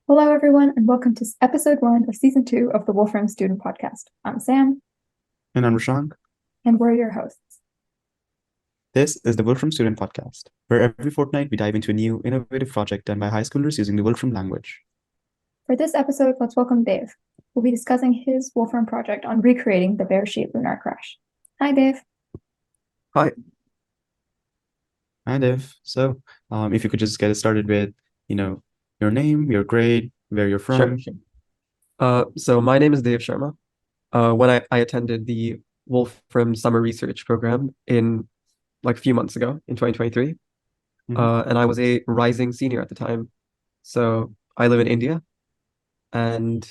Hello, everyone, and welcome to episode 1 of season 2 of the Wolfram Student Podcast. I'm Sam, And I'm Rashang. and we're your hosts. This is the Wolfram Student Podcast, where every fortnight we dive into a new innovative project done by high schoolers using the Wolfram language. For this episode, let's welcome Dave. We'll be discussing his Wolfram project on recreating the Beresheet Lunar Crash. Hi, Dave. Hi. Hi, Dev. So, if you could just get us started with, your name, your grade, where you're Sure. from. So my name is Dev Sharma. When I attended the Wolfram Summer Research Program in like a few months ago in 2023, and I was a rising senior at the time. So I live in India, and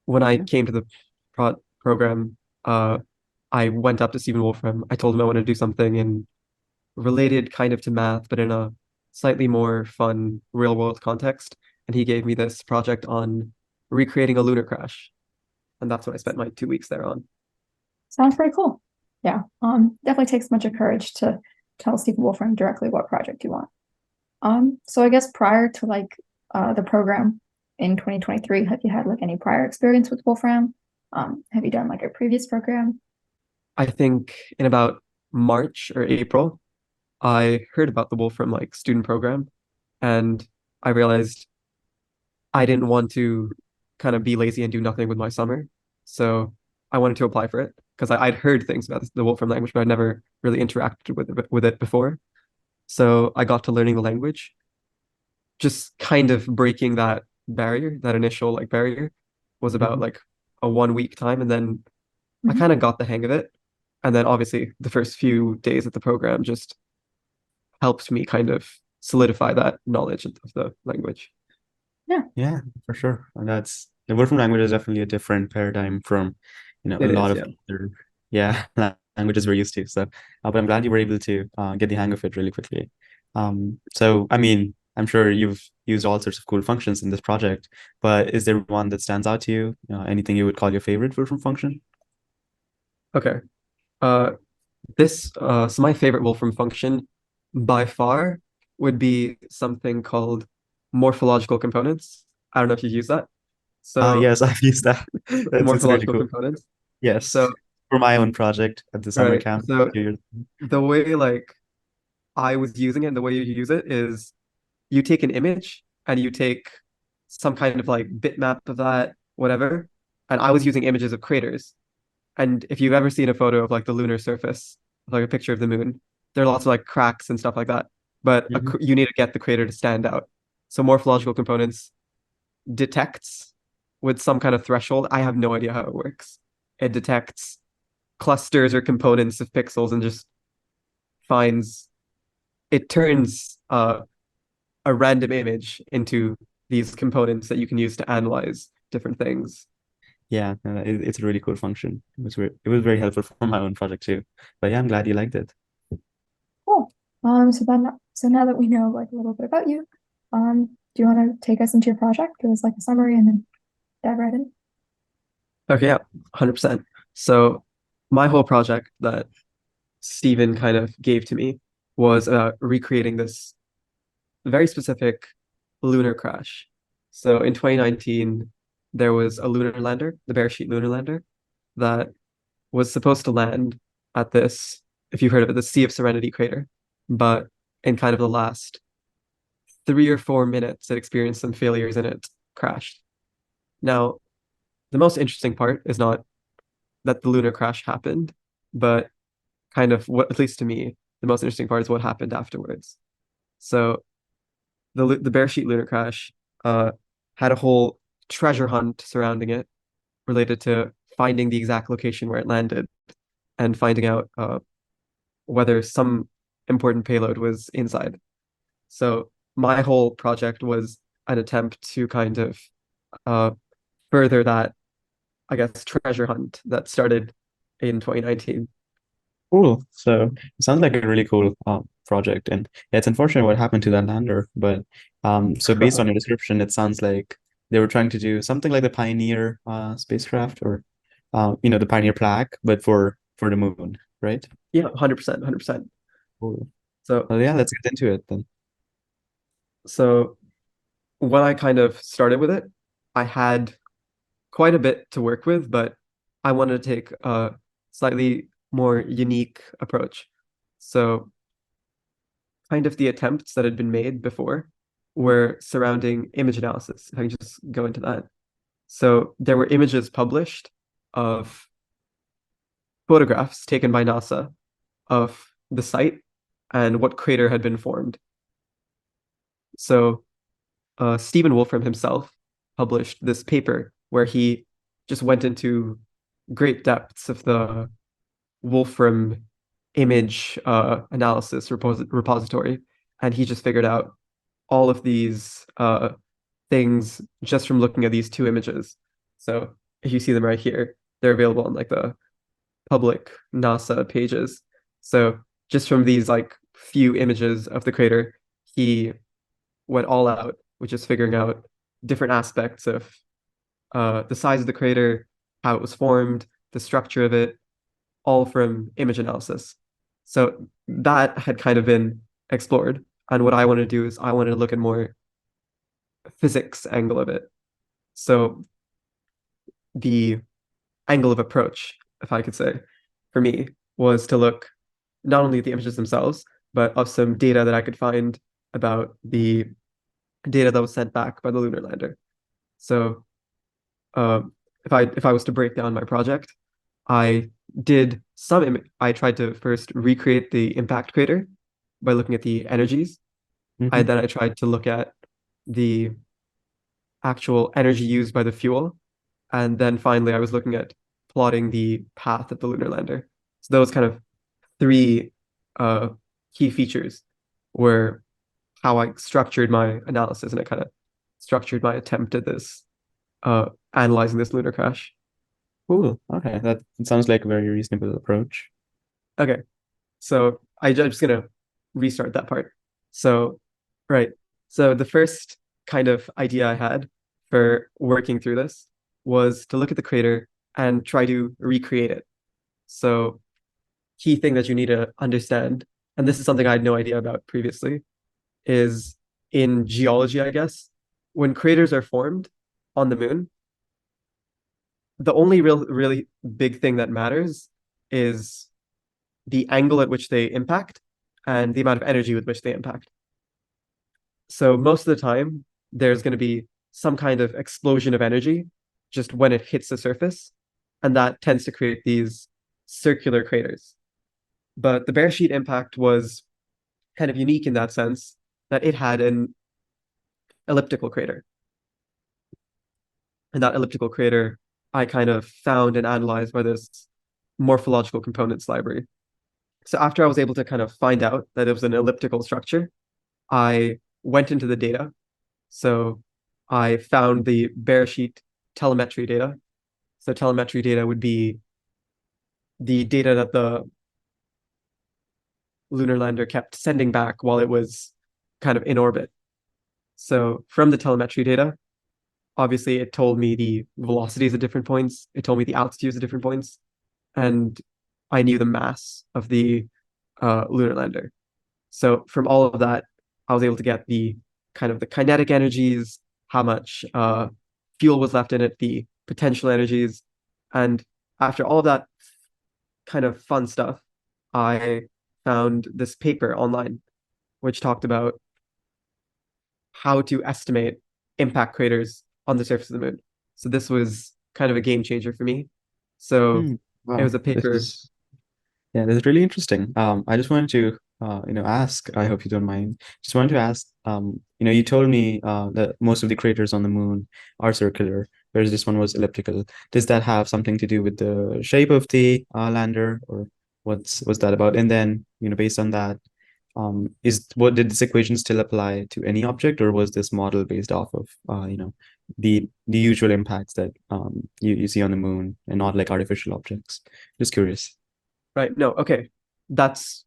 when I came to the program, I went up to Stephen Wolfram. I told him I wanted to do something related kind of to math, but in a slightly more fun real world context. And he gave me this project on recreating a lunar crash. And that's what I spent my 2 weeks there on. Sounds pretty cool. Yeah, definitely takes much of courage to tell Stephen Wolfram directly what project you want. So I guess prior to the program in 2023, have you had any prior experience with Wolfram? Have you done a previous program? I think in about March or April, I heard about the Wolfram student program, and I realized I didn't want to kind of be lazy and do nothing with my summer. So I wanted to apply for it because I'd heard things about the Wolfram language, but I'd never really interacted with it before. So I got to learning the language, just kind of breaking that barrier, that initial barrier was about a 1 week time. And then I kind of got the hang of it. And then obviously the first few days of the program just helped me kind of solidify that knowledge of the language. Yeah, for sure. And the Wolfram language is definitely a different paradigm from, a It lot is, of yeah. other, languages we're used to. So, but I'm glad you were able to get the hang of it really quickly. So, I mean, I'm sure you've used all sorts of cool functions in this project, but is there one that stands out to you? Anything you would call your favorite Wolfram function? Okay. So my favorite Wolfram function by far would be something called morphological components. I don't know if you use that. So Yes, I've used that. It's really morphological cool. components. Yes, So for my own project at the summer right. camp. So a few years- the way I was using it and the way you use it is you take an image and you take some kind of bitmap of that, whatever. And I was using images of craters. And if you've ever seen a photo of the lunar surface, a picture of the moon, there are lots of cracks and stuff like that. But Mhm. you need to get the crater to stand out. So morphological components detects with some kind of threshold. I have no idea how it works. It detects clusters or components of pixels and just it turns a random image into these components that you can use to analyze different things. Yeah, it's a really cool function. It was very helpful for my own project too. But yeah, I'm glad you liked it. Cool. So now that we know a little bit about you, do you want to take us into your project? Give us a summary and then dive right in. Okay, yeah, 100%. So my whole project that Stephen kind of gave to me was recreating this very specific lunar crash. So in 2019, there was a lunar lander, the Beresheet Lunar Lander, that was supposed to land at this, if you've heard of it, the Sea of Serenity crater. But in kind of the last 3 or 4 minutes, it experienced some failures and it crashed. Now, the most interesting part is not that the lunar crash happened, but kind of what, at least to me, the most interesting part is what happened afterwards. So the Beresheet Lunar Crash had a whole treasure hunt surrounding it related to finding the exact location where it landed and finding out whether some important payload was inside. So my whole project was an attempt to kind of uh, further that, I guess, treasure hunt that started in 2019. Cool. So it sounds like a really cool project, and yeah, it's unfortunate what happened to that lander. But so based on your description, it sounds like they were trying to do something like the Pioneer spacecraft, or the Pioneer plaque, but for the moon, right? Yeah, 100%, 100%. Cool. So Well, yeah, let's get into it then. so when I kind of started with it, I had quite a bit to work with, but I wanted to take a slightly more unique approach. So kind of the attempts that had been made before were surrounding image analysis. If I can just go into that. So there were images published of photographs taken by NASA of the site and what crater had been formed. So Stephen Wolfram himself published this paper where he just went into great depths of the Wolfram image analysis repository, and he just figured out all of these things just from looking at these two images. So if you see them right here, they're available on like the public NASA pages. So just from these like few images of the crater, he went all out, which is figuring out different aspects of the size of the crater, how it was formed, the structure of it, all from image analysis. So that had kind of been explored. And what I wanted to do is I wanted to look at more physics angle of it. So the angle of approach, if I could say, for me, was to look not only at the images themselves, but of some data that I could find about the data that was sent back by the lunar lander. So if I was to break down my project, I did I tried to first recreate the impact crater by looking at the energies. Mhm. Then I tried to look at the actual energy used by the fuel. And then finally I was looking at plotting the path of the lunar lander. So those kind of three key features were how I structured my analysis, and I kind of structured my attempt at this analyzing this lunar crash. Cool. Okay, that sounds like a very reasonable approach. Okay, so I'm just gonna restart that part. So, right. So the first kind of idea I had for working through this was to look at the crater and try to recreate it. So, key thing that you need to understand, and this is something I had no idea about previously, is in geology, I guess, when craters are formed on the moon, the only really big thing that matters is the angle at which they impact and the amount of energy with which they impact. So most of the time, there's going to be some kind of explosion of energy just when it hits the surface, and that tends to create these circular craters. But the Beresheet impact was kind of unique in that sense that it had an elliptical crater. And that elliptical crater I kind of found and analyzed by this morphological components library. So after I was able to kind of find out that it was an elliptical structure, I went into the data. So I found the Beresheet telemetry data. So telemetry data would be the data that the lunar lander kept sending back while it was kind of in orbit. So from the telemetry data, obviously it told me the velocities at different points, it told me the altitudes at different points, and I knew the mass of the lunar lander. So from all of that, I was able to get the kind of the kinetic energies, how much fuel was left in it, the potential energies. And after all of that kind of fun stuff, I found this paper online, which talked about how to estimate impact craters on the surface of the moon. So this was kind of a game changer for me. So it Wow, was a paper. this is really interesting. I just wanted to ask, I hope you don't mind. Just wanted to ask, you told me that most of the craters on the moon are circular, whereas this one was elliptical. Does that have something to do with the shape of the lander, or what's that about? And then, based on that, did this equation still apply to any object, or was this model based off of the usual impacts that you see on the moon and not like artificial objects? Just curious. Right. No, okay. That's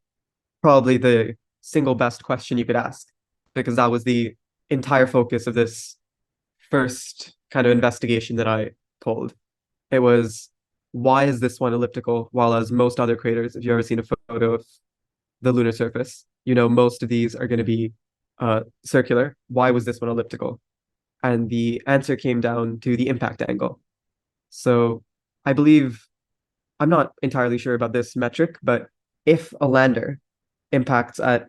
probably the single best question you could ask, because that was the entire focus of this first kind of investigation that I pulled. It was, why is this one elliptical, while as most other craters, if you've ever seen a photo of the lunar surface, most of these are going to be circular. Why was this one elliptical? and the answer came down to the impact angle. So I believe, I'm not entirely sure about this metric, but if a lander impacts at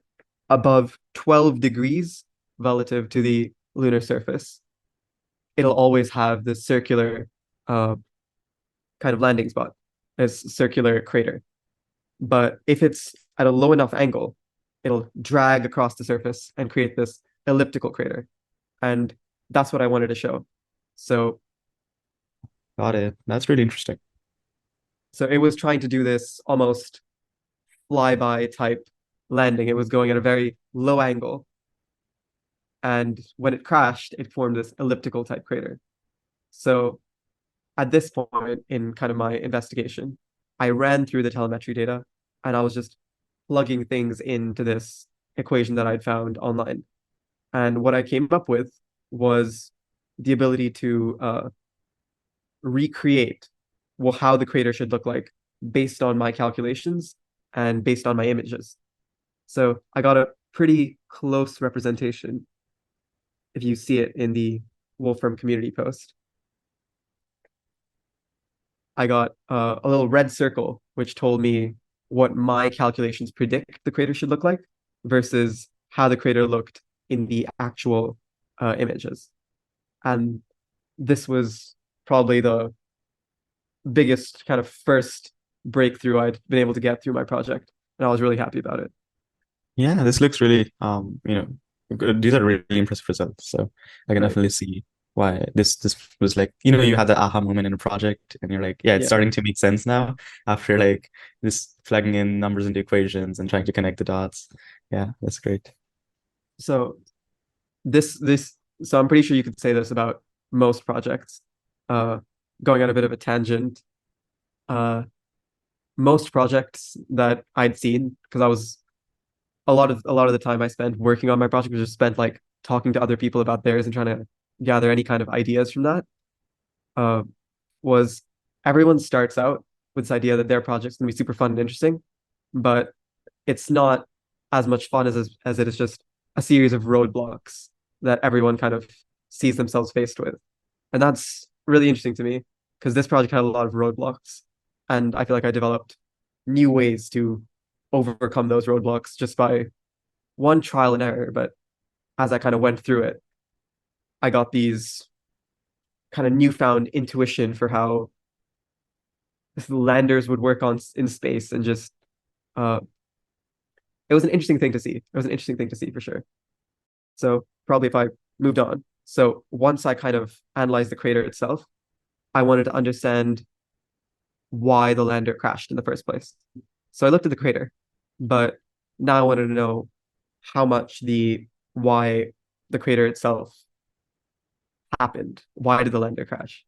above 12 degrees relative to the lunar surface, it'll always have this circular kind of landing spot, this circular crater. But if it's at a low enough angle, it'll drag across the surface and create this elliptical crater. And that's what I wanted to show. So Got it. That's really interesting. it was trying to do this almost flyby type landing. It was going at a very low angle. And when it crashed, it formed this elliptical type crater. So at this point in kind of my investigation, I ran through the telemetry data and I was just plugging things into this equation that I'd found online. And what I came up with was the ability to recreate how the crater should look like based on my calculations and based on my images. So I got a pretty close representation if you see it in the Wolfram community post. I got a little red circle, which told me what my calculations predict the crater should look like versus how the crater looked in the actual images. And this was probably the biggest kind of first breakthrough I'd been able to get through my project. And I was really happy about it. Yeah, this looks really, these are really impressive results. So I can Right. definitely see why this was like, you had the aha moment in a project and you're like, yeah, it's Yeah. starting to make sense now after like this plugging in numbers into equations and trying to connect the dots. Yeah, that's great. So so I'm pretty sure you could say this about most projects. Going on a bit of a tangent, most projects that I'd seen, because I was a lot of the time I spent working on my project was just spent like talking to other people about theirs and trying to gather any kind of ideas from that. Was everyone starts out with this idea that their project's gonna be super fun and interesting, but it's not as much fun as it is just a series of roadblocks that everyone kind of sees themselves faced with. And that's really interesting to me because this project had a lot of roadblocks. And I feel like I developed new ways to overcome those roadblocks just by one trial and error. But as I kind of went through it, I got these kind of newfound intuition for how landers would work in space and just it was an interesting thing to see. It was an interesting thing to see for sure. So probably if I moved on. So once I kind of analyzed the crater itself, I wanted to understand why the lander crashed in the first place. So I looked at the crater, but now I wanted to know why the crater itself happened. Why did the lander crash?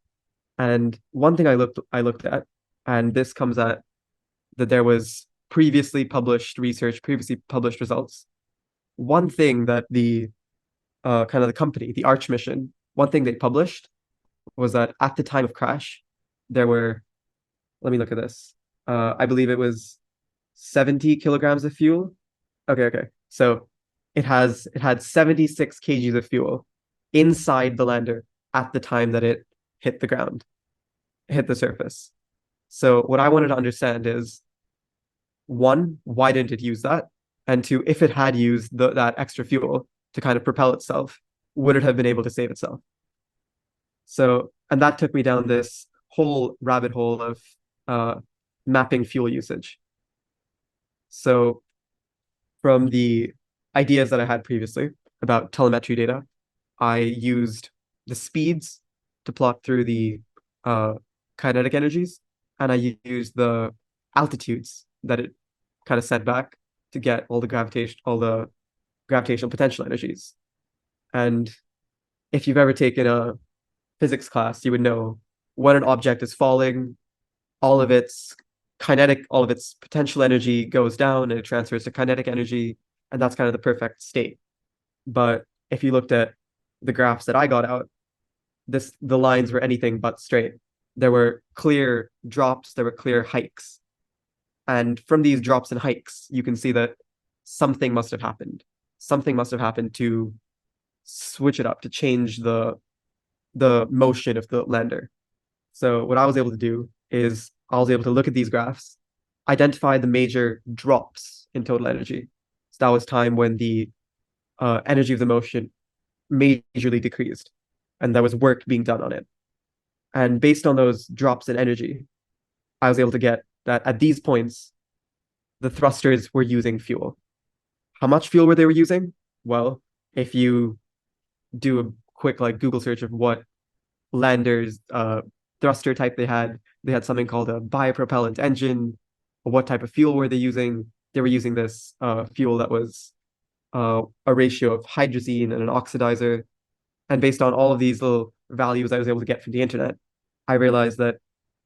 And one thing I looked at, and this comes at that there was previously published research, previously published results. One thing that the kind of the company, the Arch mission, one thing they published was that at the time of crash, there were, let me look at this. I believe it was 70 kilograms of fuel. Okay. So it had 76 kgs of fuel inside the lander at the time that it hit the ground, hit the surface. So what I wanted to understand is, one, why didn't it use that? And two, if it had used that extra fuel to kind of propel itself, would it have been able to save itself? So, and that took me down this whole rabbit hole of mapping fuel usage. So from the ideas that I had previously about telemetry data, I used the speeds to plot through the kinetic energies, and I used the altitudes that it kind of sent back to get all the gravitational potential energies. And if you've ever taken a physics class, you would know when an object is falling, all of its potential energy goes down and it transfers to kinetic energy, and that's kind of the perfect state. But if you looked at the graphs that I got out, the lines were anything but straight. There were clear drops, there were clear hikes. And from these drops and hikes, you can see that something must have happened. Something must have happened to switch it up, to change the the motion of the lander. So what I was able to do is I was able to look at these graphs, identify the major drops in total energy. So that was time when the energy of the motion majorly decreased, and there was work being done on it. And based on those drops in energy, I was able to get that at these points, the thrusters were using fuel. How much fuel were they using? Well, if you do a quick like Google search of what landers thruster type they had something called a biopropellant engine. What type of fuel were they using? They were using this fuel that was a ratio of hydrazine and an oxidizer. And based on all of these little values I was able to get from the internet, I realized that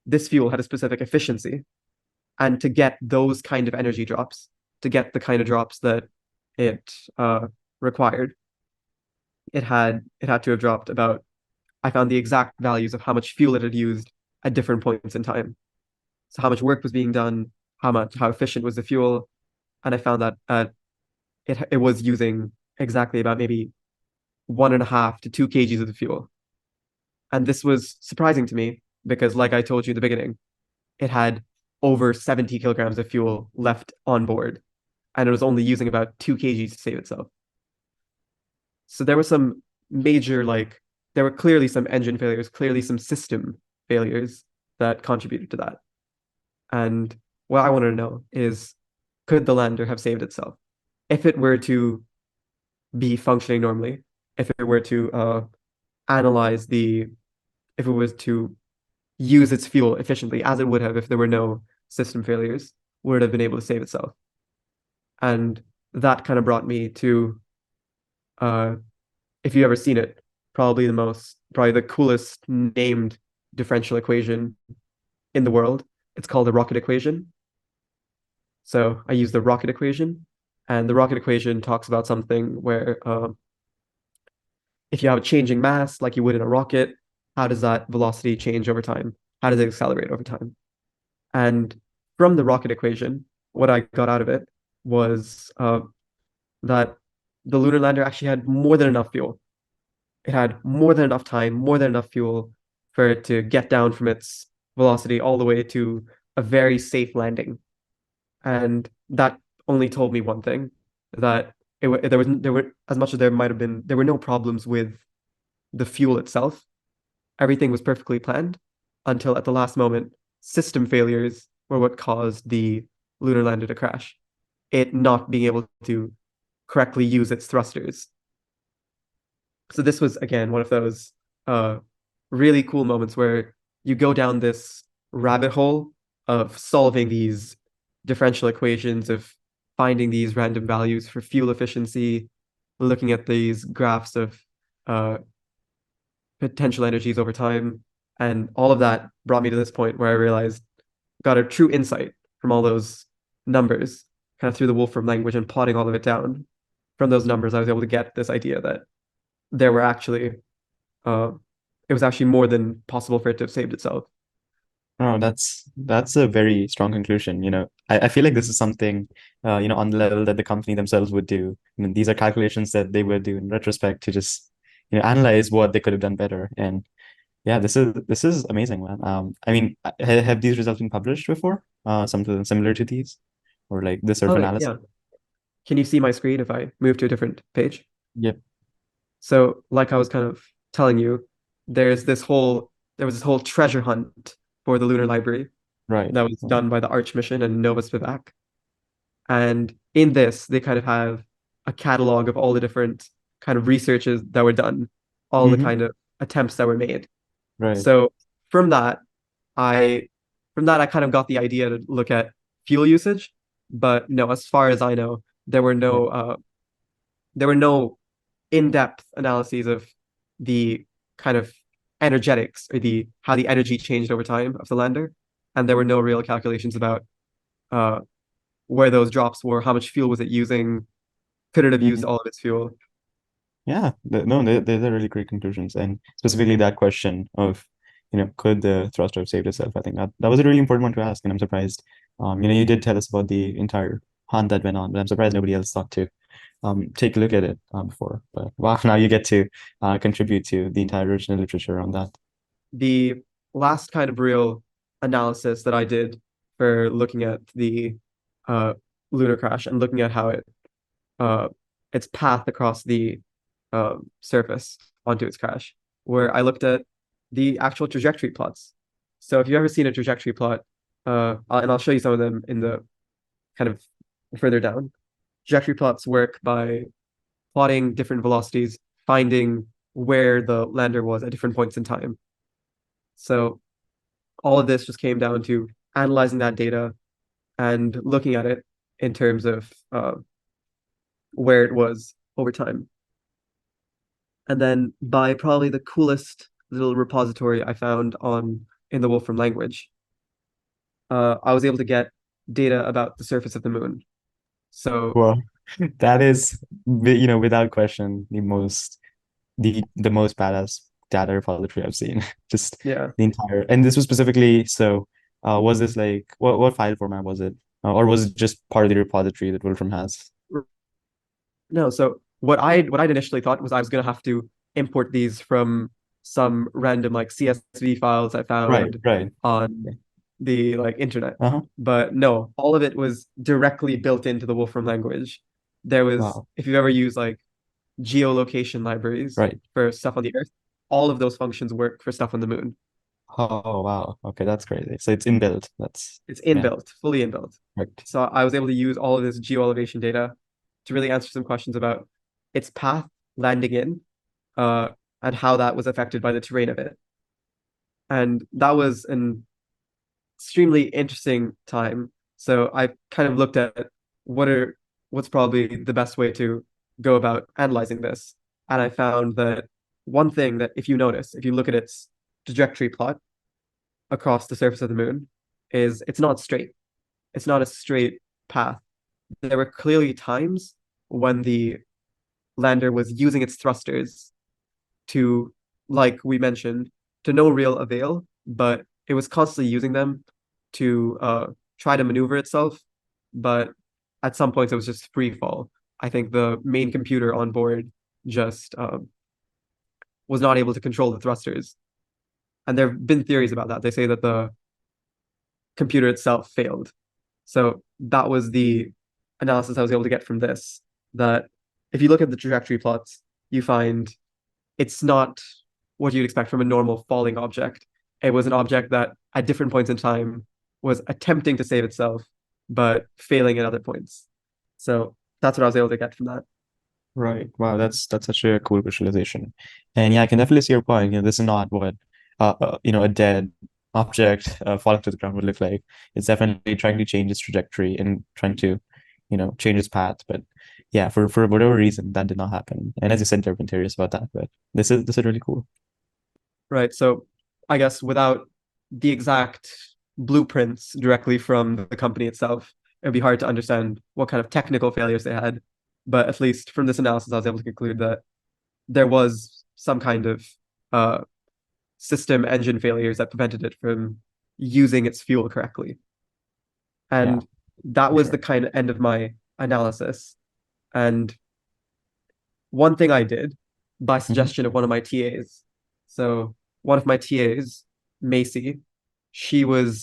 this fuel had a specific efficiency. And to get those kind of energy drops, to get the kind of drops that it required, it had to have dropped about, I found the exact values of how much fuel it had used at different points in time. So how much work was being done, how efficient was the fuel, and I found that it was using exactly about maybe 1.5 to 2 kgs of the fuel. And this was surprising to me because, like I told you in the beginning, it had over 70 kilograms of fuel left on board, and it was only using about 2 kgs to save itself. So there were some major, there were clearly some engine failures, clearly some system failures that contributed to that. And what I wanted to know is, could the lander have saved itself? If it were to be functioning normally, if it were to if it was to use its fuel efficiently, as it would have if there were no system failures, would it have been able to save itself? And that kind of brought me to, if you've ever seen it, probably the coolest named differential equation in the world. It's called the rocket equation. So I use the rocket equation, and the rocket equation talks about something where if you have a changing mass like you would in a rocket, how does that velocity change over time? How does it accelerate over time? And from the rocket equation, what I got out of it was that the lunar lander actually had more than enough fuel. It had more than enough time, more than enough fuel for it to get down from its velocity all the way to a very safe landing. And that only told me one thing, that there were, as much as there might have been, there were no problems with the fuel itself. Everything was perfectly planned until at the last moment, system failures were what caused the lunar lander to crash. It not being able to correctly use its thrusters. So this was, again, one of those really cool moments where you go down this rabbit hole of solving these differential equations, of finding these random values for fuel efficiency, looking at these graphs of potential energies over time. And all of that brought me to this point where I realized, got a true insight from all those numbers, kind of through the Wolfram language and plotting all of it down. From those numbers, I was able to get this idea that there were actually, it was actually more than possible for it to have saved itself. Oh, that's a very strong conclusion. I feel like this is something, on the level that the company themselves would do. These are calculations that they would do in retrospect to just, analyze what they could have done better. And yeah, this is amazing, man. I mean, have these results been published before? Something similar to these, or like this sort of analysis? Yeah. Can you see my screen if I move to a different page? Yep. So, like I was kind of telling you, there was this whole treasure hunt for the lunar library, right, that was done by the Arch mission and Nova Spivak. And in this, they kind of have a catalog of all the different kind of researches that were done, all the kind of attempts that were made. Right. So from that, I kind of got the idea to look at fuel usage, but no, as far as I know, there were no in-depth analyses of the kind of energetics, or how the energy changed over time of the lander, and there were no real calculations about where those drops were, how much fuel was it using, could it have used all of its fuel. Yeah, no, they're really great conclusions, and specifically that question of, could the thruster have saved itself? I think that was a really important one to ask, and I'm surprised. You did tell us about the entire hunt that went on, but I'm surprised nobody else thought to take a look at it before. But wow, now you get to contribute to the entire original literature on that. The last kind of real analysis that I did for looking at the lunar crash and looking at how its path across the surface onto its crash, where I looked at the actual trajectory plots. So if you've ever seen a trajectory plot, and I'll show you some of them in the kind of further down. Trajectory plots work by plotting different velocities, finding where the lander was at different points in time. So all of this just came down to analyzing that data and looking at it in terms of where it was over time. And then by probably the coolest little repository I found in the Wolfram language, I was able to get data about the surface of the moon. So Well, that is, without question, the most badass data repository I've seen. Just yeah, the entire, and this was specifically, so was this like what file format was it? Or was it just part of the repository that Wolfram has? no. So what I'd initially thought was I was gonna have to import these from some random like CSV files I Right, found right. on the like internet. Uh-huh. But no, all of it was directly built into the Wolfram language. There was, Wow. if you've ever used like geolocation libraries Right. for stuff on the Earth, all of those functions work for stuff on the moon. Oh, wow. Okay, that's crazy. So it's inbuilt. It's Yeah, inbuilt, fully inbuilt. right. So I was able to use all of this geo-elevation data to really answer some questions about its path landing in, uh, and how that was affected by the terrain of it. And that was an extremely interesting time. So I kind of looked at what's probably the best way to go about analyzing this. And I found that one thing that if you look at its trajectory plot across the surface of the moon, is it's not straight. It's not a straight path. There were clearly times when the lander was using its thrusters to, like we mentioned, to no real avail, but it was constantly using them to try to maneuver itself. But at some points, it was just free fall. I think the main computer on board just was not able to control the thrusters. And there have been theories about that. They say that the computer itself failed. So that was the analysis I was able to get from this. That if you look at the trajectory plots, you find it's not what you'd expect from a normal falling object. It was an object that at different points in time was attempting to save itself, but failing at other points. So that's what I was able to get from that. Right. Wow, that's such a cool visualization. And yeah, I can definitely see your point. This is not what a dead object falling to the ground would look like. It's definitely trying to change its trajectory and trying to, change its path. But yeah, for whatever reason, that did not happen. And as you said, there have been theories about that, but this is really cool. Right. So I guess without the exact blueprints directly from the company itself, it would be hard to understand what kind of technical failures they had. But at least from this analysis, I was able to conclude that there was some kind of system engine failures that prevented it from using its fuel correctly. And that was sure. the kind of end of my analysis. And one thing I did by suggestion of one of my TAs. So one of my TAs, Macy, she really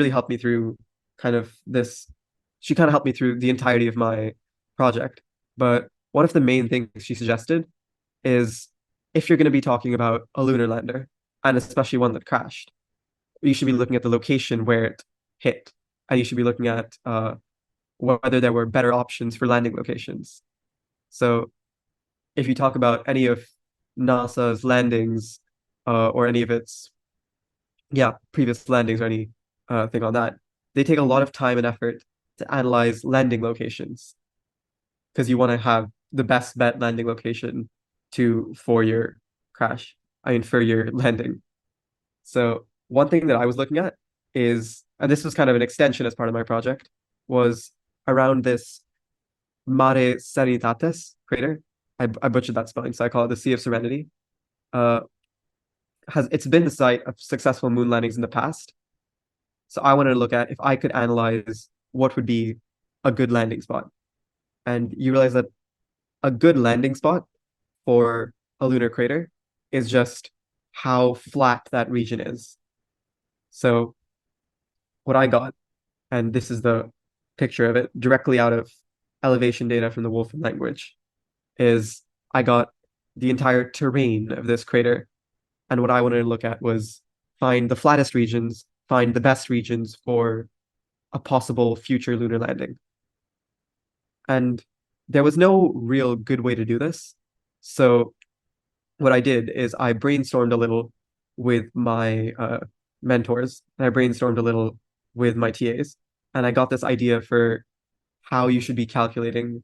helped me through kind of this. She kind of helped me through the entirety of my project. But one of the main things she suggested is if you're going to be talking about a lunar lander, and especially one that crashed, you should be looking at the location where it hit, and you should be looking at whether there were better options for landing locations. So if you talk about any of NASA's landings or any of its previous landings or any thing on that, they take a lot of time and effort to analyze landing locations because you want to have the best bet landing location for your crash. I mean, for your landing. So one thing that I was looking at is, and this was kind of an extension as part of my project, was around this Mare Serenitatis crater. I butchered that spelling, so I call it the Sea of Serenity. It's been the site of successful moon landings in the past. So I wanted to look at if I could analyze what would be a good landing spot. and you realize that a good landing spot for a lunar crater is just how flat that region is. So what I got, and this is the picture of it directly out of elevation data from the Wolfram language, is I got the entire terrain of this crater. And what I wanted to look at was find the flattest regions, find the best regions for a possible future lunar landing. And there was no real good way to do this. So what I did is I brainstormed a little with my mentors, and I brainstormed a little with my TAs, and I got this idea for how you should be calculating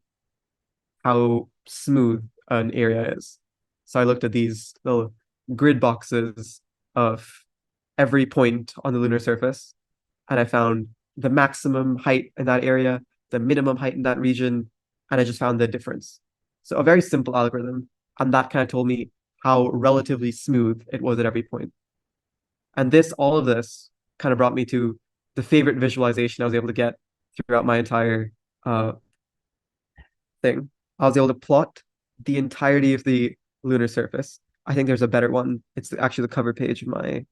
how smooth an area is. So I looked at these little grid boxes of every point on the lunar surface, and I found the maximum height in that area, the minimum height in that region, and I just found the difference. So a very simple algorithm, and that kind of told me how relatively smooth it was at every point. And all of this kind of brought me to the favorite visualization I was able to get throughout my entire thing. I was able to plot the entirety of the lunar surface. I think there's a better one. It's actually the cover page of my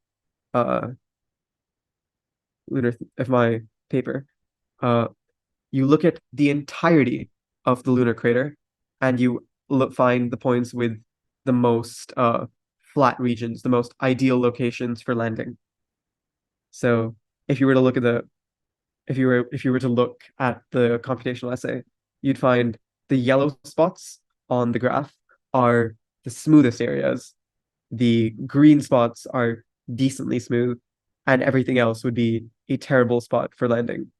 my paper. You look at the entirety of the lunar crater, and you find the points with the most flat regions, the most ideal locations for landing. So if you were to look at if you were to look at the computational essay, you'd find the yellow spots on the graph are the smoothest areas. The green spots are decently smooth, and everything else would be a terrible spot for landing.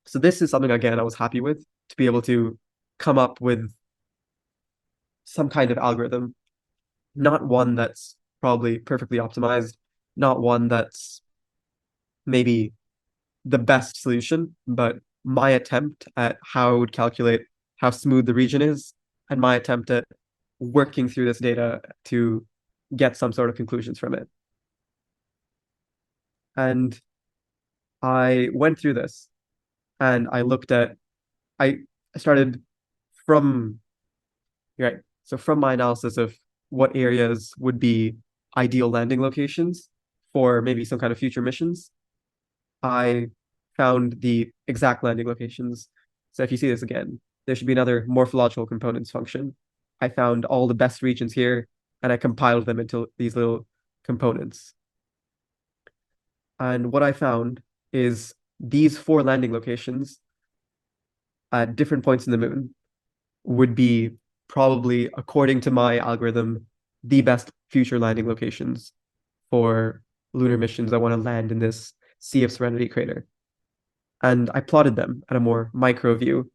So this is something, again, I was happy with, to be able to come up with some kind of algorithm, not one that's probably perfectly optimized, not one that's maybe the best solution, but my attempt at how I would calculate how smooth the region is, and my attempt at working through this data to get some sort of conclusions from it. And I went through this, and I started from, right, so from my analysis of what areas would be ideal landing locations for maybe some kind of future missions, I found the exact landing locations. So if you see this again, there should be another morphological components function. I found all the best regions here, and I compiled them into these little components. And what I found is these 4 landing locations at different points in the moon would be probably, according to my algorithm, the best future landing locations for lunar missions that want to land in this Sea of Serenity crater. And I plotted them at a more micro view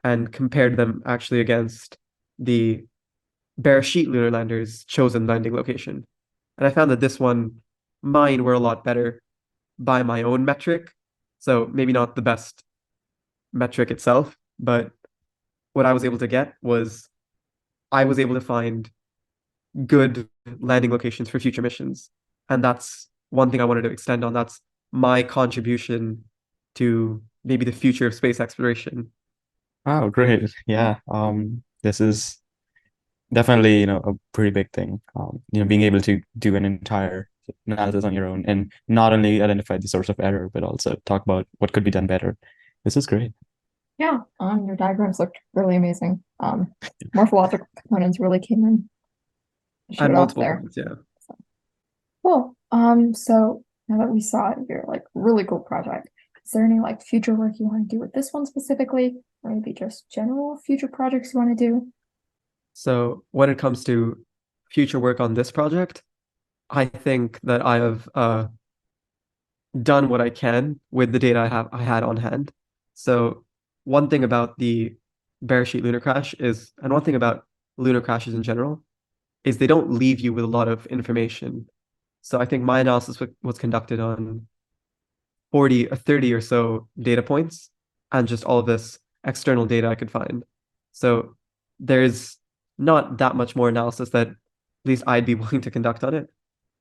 and compared them actually against the Beresheet lunar lander's chosen landing location. And I found that mine were a lot better by my own metric. So maybe not the best metric itself, but what I was able to get was I was able to find good landing locations for future missions. And that's one thing I wanted to extend on. That's my contribution to maybe the future of space exploration. Wow, great. Yeah. This is definitely, a pretty big thing. Being able to do an entire analysis on your own and not only identify the source of error, but also talk about what could be done better. This is great. Yeah, your diagrams looked really amazing. Morphological components really came in, showed And off multiple there. points, yeah. So, cool. So now that we saw your really cool project, is there any future work you want to do with this one specifically, or maybe just general future projects you want to do? So when it comes to future work on this project, I think that I have done what I can with the data I had on hand. So one thing about the Beresheet Lunar Crash and one thing about lunar crashes in general, is they don't leave you with a lot of information. So I think my analysis was conducted on 30 or so data points and just all of this external data I could find. So there's not that much more analysis that at least I'd be willing to conduct on it.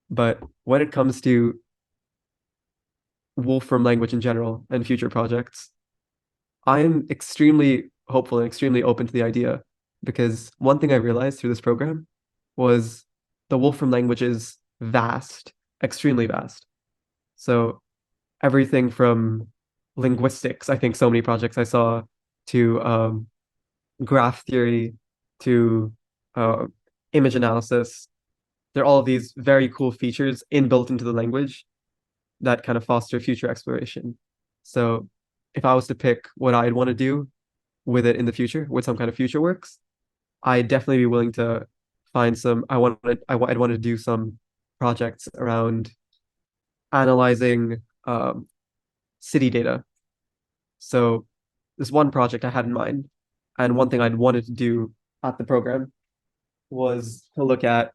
But when it comes to Wolfram language in general and future projects, I'm extremely hopeful and extremely open to the idea, because one thing I realized through this program was the Wolfram language is vast, extremely vast. So everything from linguistics, I think so many projects I saw, to graph theory, to uh, image analysis. There are all of these very cool features inbuilt into the language that kind of foster future exploration. So if I was to pick what I'd want to do with it in the future, with some kind of future works, I'd definitely be willing to find some. I'd want to do some projects around analyzing city data. So this one project I had in mind, and one thing I'd wanted to do at the program was to look at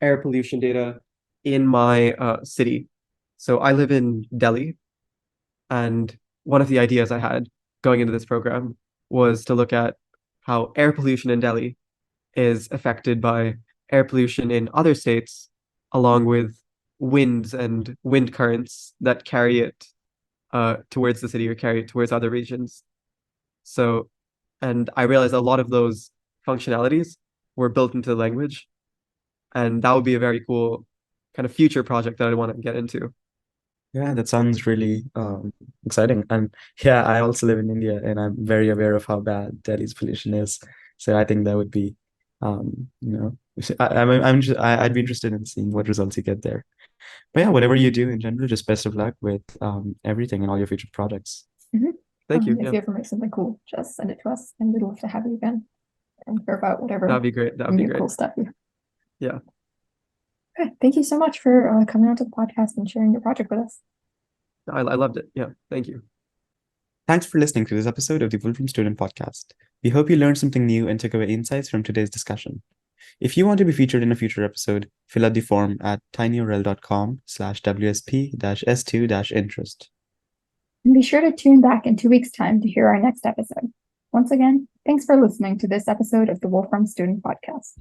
air pollution data in my city. So I live in Delhi, and one of the ideas I had going into this program was to look at how air pollution in Delhi is affected by air pollution in other states, along with winds and wind currents that carry it towards the city or carry it towards other regions. So, and I realized a lot of those functionalities were built into the language, and that would be a very cool kind of future project that I want to get into. Yeah, that sounds really exciting. And yeah, I also live in India, and I'm very aware of how bad Delhi's pollution is. So I think that would be, you know, I'd be interested in seeing what results you get there. But yeah, whatever you do in general, just best of luck with everything and all your future projects. Thank you. If you ever make something cool, just send it to us, and we'd love to have you again and hear about whatever That'd be great. That'd be new great. cool stuff you. Yeah. Okay, thank you so much for coming onto the podcast and sharing your project with us. I loved it. Yeah. Thank you. Thanks for listening to this episode of the Wolfram Student Podcast. We hope you learned something new and took away insights from today's discussion. If you want to be featured in a future episode, fill out the form at tinyurl.com/WSP-S2-interest. And be sure to tune back in 2 weeks' time to hear our next episode. Once again, thanks for listening to this episode of the Wolfram Student Podcast.